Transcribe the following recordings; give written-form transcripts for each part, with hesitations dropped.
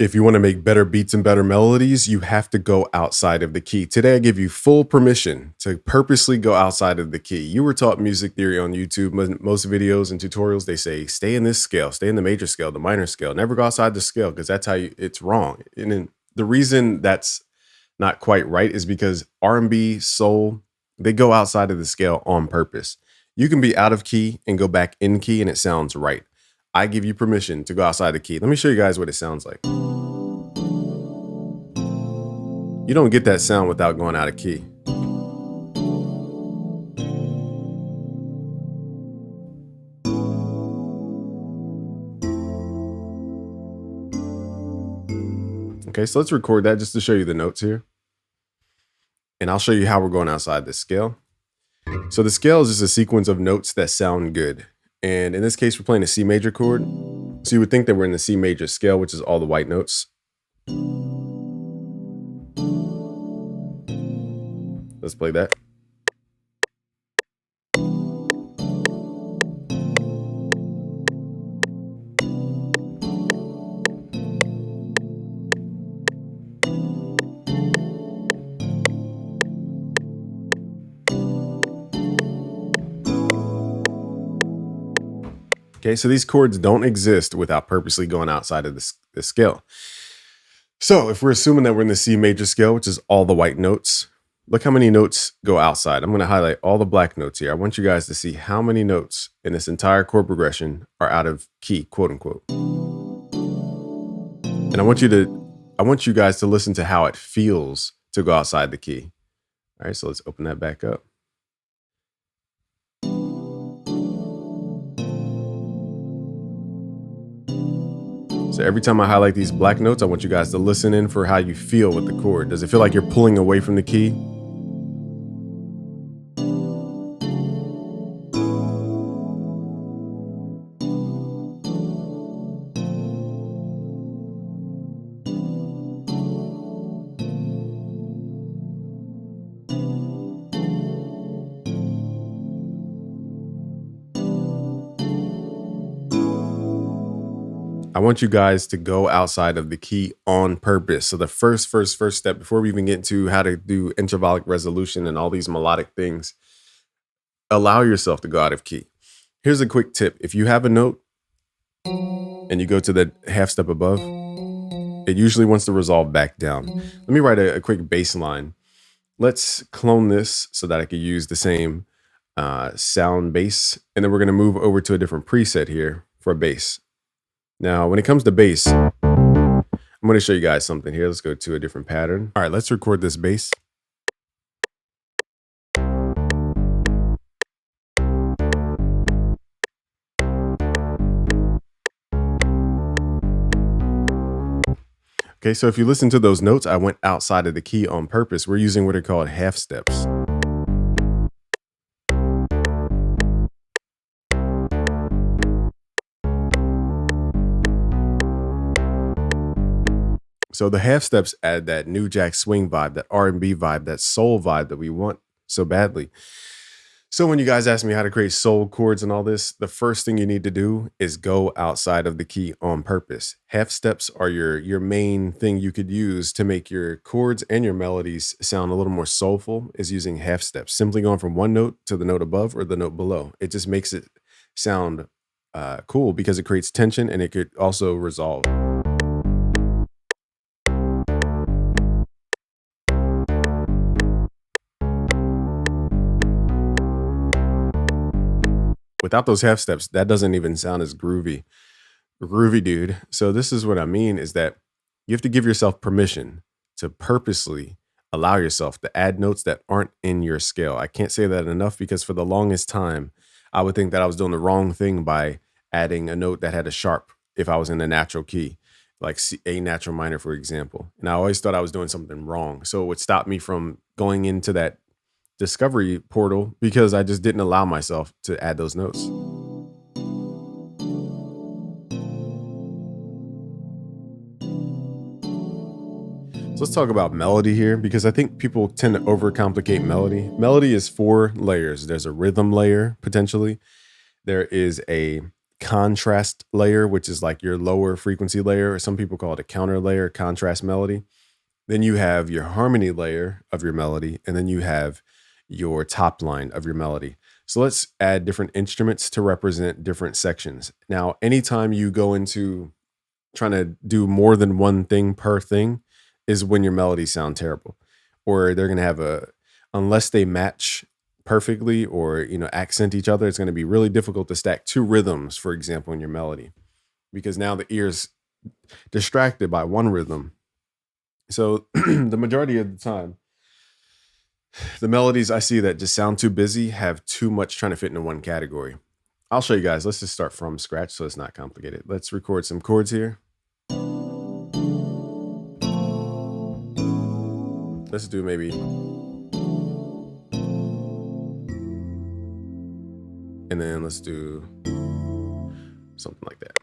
If you want to make better beats and better melodies, you have to go outside of the key. Today, I give you full permission to purposely go outside of the key. You were taught music theory on YouTube. Most videos and tutorials, they say, stay in this scale, stay in the major scale, the minor scale, never go outside the scale because that's how it's wrong. And then the reason that's not quite right is because R&B, soul, they go outside of the scale on purpose. You can be out of key and go back in key and it sounds right. I give you permission to go outside the key. Let me show you guys what it sounds like. You don't get that sound without going out of key. Okay, so let's record that just to show you the notes here. And I'll show you how we're going outside the scale. So the scale is just a sequence of notes that sound good. And in this case, we're playing a C major chord. So you would think that we're in the C major scale, which is all the white notes. Let's play that. Okay, so these chords don't exist without purposely going outside of the scale. So if we're assuming that we're in the C major scale, which is all the white notes, look how many notes go outside. I'm going to highlight all the black notes here. I want you guys to see how many notes in this entire chord progression are out of key, quote unquote. And I want you guys to listen to how it feels to go outside the key. All right, so let's open that back up. So every time I highlight these black notes, I want you guys to listen in for how you feel with the chord. Does it feel like you're pulling away from the key? I want you guys to go outside of the key on purpose. So the first step, before we even get into how to do intervallic resolution and all these melodic things, allow yourself to go out of key. Here's a quick tip. If you have a note and you go to the half step above, it usually wants to resolve back down. Let me write a quick bass line. Let's clone this so that I could use the same sound bass. And then we're going to move over to a different preset here for bass. Now, when it comes to bass, I'm going to show you guys something here. Let's go to a different pattern. All right, let's record this bass. Okay, so if you listen to those notes, I went outside of the key on purpose. We're using what are called half steps. So the half steps add that New Jack Swing vibe, that R&B vibe, that soul vibe that we want so badly. So when you guys ask me how to create soul chords and all this, the first thing you need to do is go outside of the key on purpose. Half steps are your main thing you could use to make your chords and your melodies sound a little more soulful, is using half steps. Simply going from one note to the note above or the note below. It just makes it sound cool because it creates tension and it could also resolve. Without those half steps, that doesn't even sound as groovy. Groovy, dude. So this is what I mean is that you have to give yourself permission to purposely allow yourself to add notes that aren't in your scale. I can't say that enough because for the longest time, I would think that I was doing the wrong thing by adding a note that had a sharp if I was in a natural key, like A natural minor, for example. And I always thought I was doing something wrong. So it would stop me from going into that discovery portal because I just didn't allow myself to add those notes. So let's talk about melody here because I think people tend to overcomplicate melody. Melody is 4 layers. There's a rhythm layer, potentially. There is a contrast layer, which is like your lower frequency layer, or some people call it a counter layer, contrast melody. Then you have your harmony layer of your melody, and then you have your top line of your melody. So let's add different instruments to represent different sections. Now, anytime you go into trying to do more than one thing per thing is when your melodies sound terrible, or they're going to have unless they match perfectly or, accent each other, it's going to be really difficult to stack two rhythms, for example, in your melody, because now the ear's distracted by one rhythm. So the majority of the time, the melodies I see that just sound too busy have too much trying to fit into one category. I'll show you guys. Let's just start from scratch so it's not complicated. Let's record some chords here. Let's do maybe. And then let's do something like that.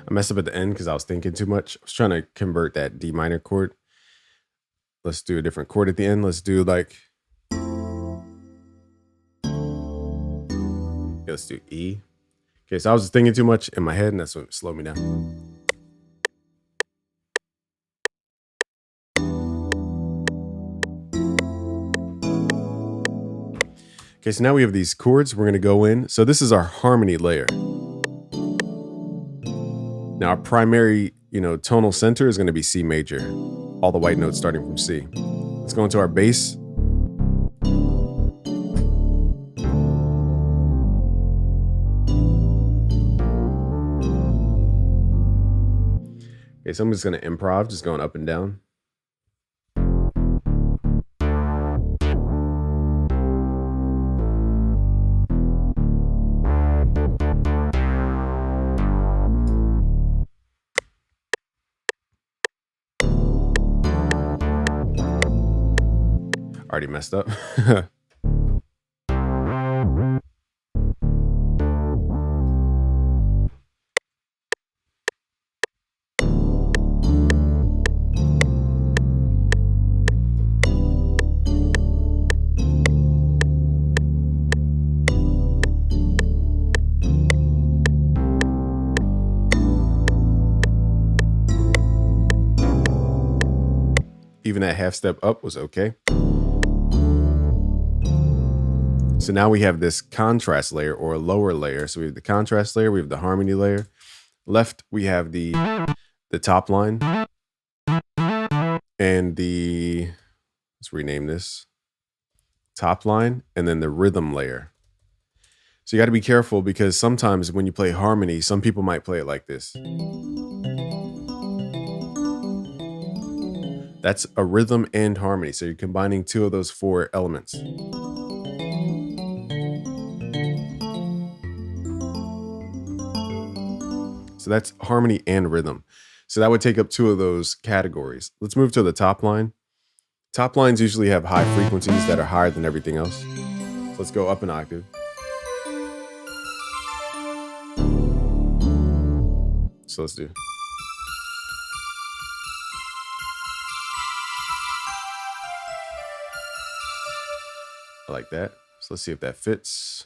I messed up at the end because I was thinking too much. I was trying to convert that D minor chord. Let's do a different chord at the end. Let's do like, let's do E. Okay, so I was just thinking too much in my head, and that's what slowed me down. Okay, so now we have these chords. We're going to go in. So this is our harmony layer. Now our primary, tonal center is going to be C major, all the white notes starting from C. Let's go into our bass. Okay, so I'm just going to improv, just going up and down. Already messed up. Even that half step up was okay. So now we have this contrast layer or lower layer. So we have the contrast layer, we have the harmony layer. Left, we have the top line and let's rename this, top line, and then the rhythm layer. So you got to be careful because sometimes when you play harmony, some people might play it like this. That's a rhythm and harmony. So you're combining two of those four elements. So that's harmony and rhythm. So that would take up two of those categories. Let's move to the top line. Top lines usually have high frequencies that are higher than everything else. So let's go up an octave. So let's do. I like that. So let's see if that fits.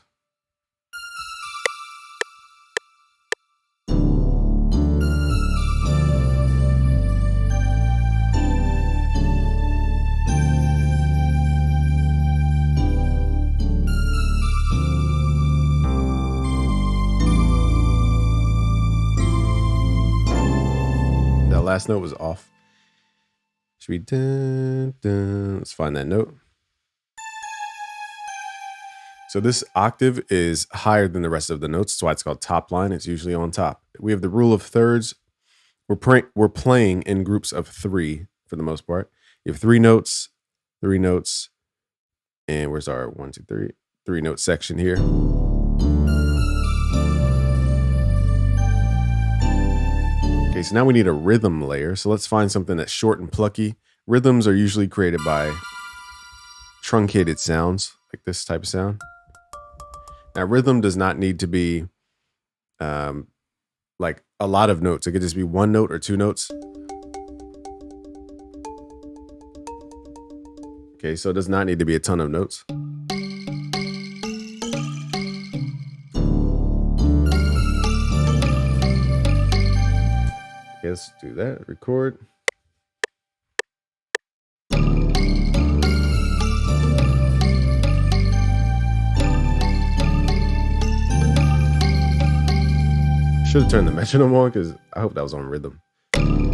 That last note was off. Should we dun, dun. Let's find that note. So this octave is higher than the rest of the notes. That's why it's called top line. It's usually on top. We have the rule of thirds. We're playing in groups of three for the most part. You have three notes, and where's our 1, 2, 3? 3-note section here. Okay, so now we need a rhythm layer. So let's find something that's short and plucky. Rhythms are usually created by truncated sounds, like this type of sound. Now, rhythm does not need to be like a lot of notes. It could just be one note or two notes. Okay, so it does not need to be a ton of notes. Okay, let's do that. Record. Should have turned the metronome on because I hope that was on rhythm. I'm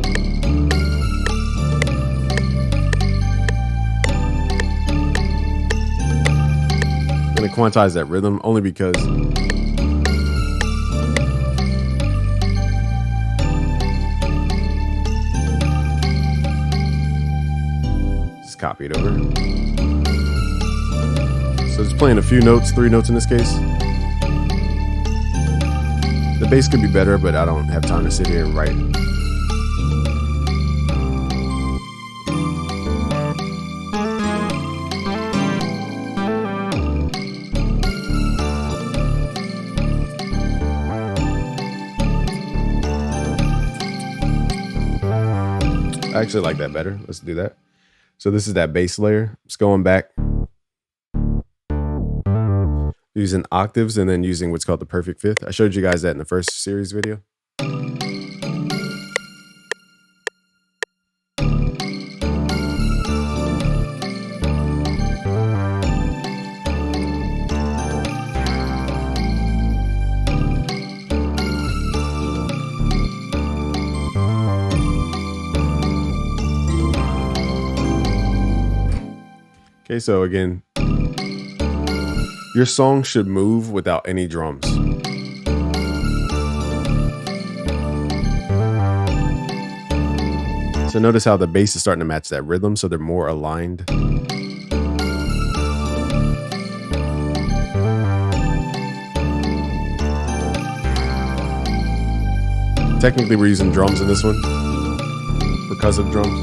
gonna quantize that rhythm only because just copy it over. So just playing a few notes, 3 notes in this case. The bass could be better, but I don't have time to sit here and write. I actually like that better. Let's do that. So this is that bass layer. It's going back, using octaves and then using what's called the perfect fifth. I showed you guys that in the first series video. Okay, so again, your song should move without any drums. So notice how the bass is starting to match that rhythm, so they're more aligned. Technically, we're using drums in this one, percussive drums.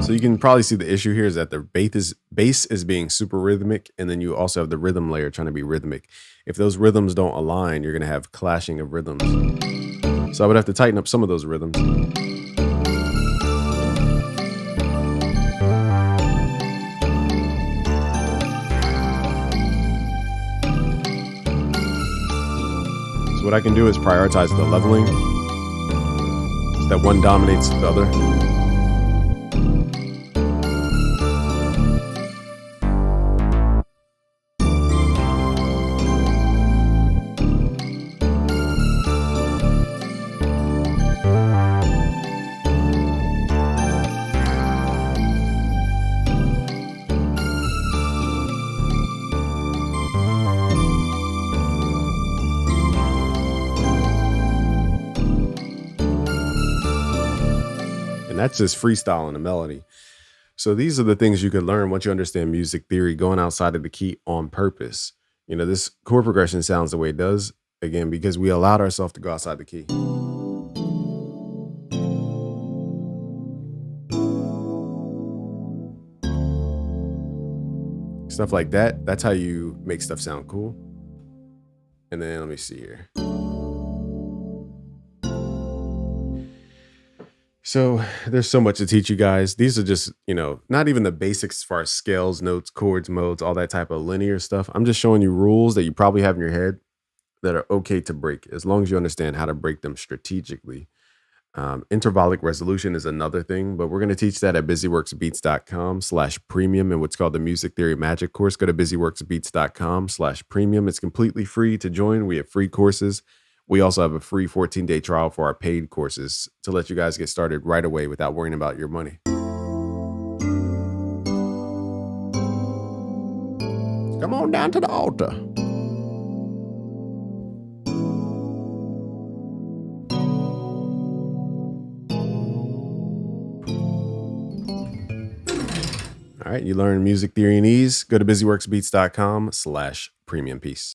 So you can probably see the issue here is that the bass is being super rhythmic, and then you also have the rhythm layer trying to be rhythmic. If those rhythms don't align, you're going to have clashing of rhythms. So I would have to tighten up some of those rhythms. So what I can do is prioritize the leveling so that one dominates the other. And that's just freestyling the melody. So these are the things you can learn once you understand music theory, going outside of the key on purpose. You know, this chord progression sounds the way it does, again, because we allowed ourselves to go outside the key. Stuff like that, that's how you make stuff sound cool. And then let me see here. So there's so much to teach you guys. These are just, you know, not even the basics as far as scales, notes, chords, modes, all that type of linear stuff. I'm just showing you rules that you probably have in your head that are okay to break, as long as you understand how to break them strategically. Intervallic resolution is another thing, but we're going to teach that at busyworksbeats.com/premium in what's called the Music Theory Magic course. Go to busyworksbeats.com/premium. It's completely free to join. We have free courses. We also have a free 14-day trial for our paid courses to let you guys get started right away without worrying about your money. Come on down to the altar. All right, you learn music theory and ease. Go to busyworksbeats.com/premium. Peace.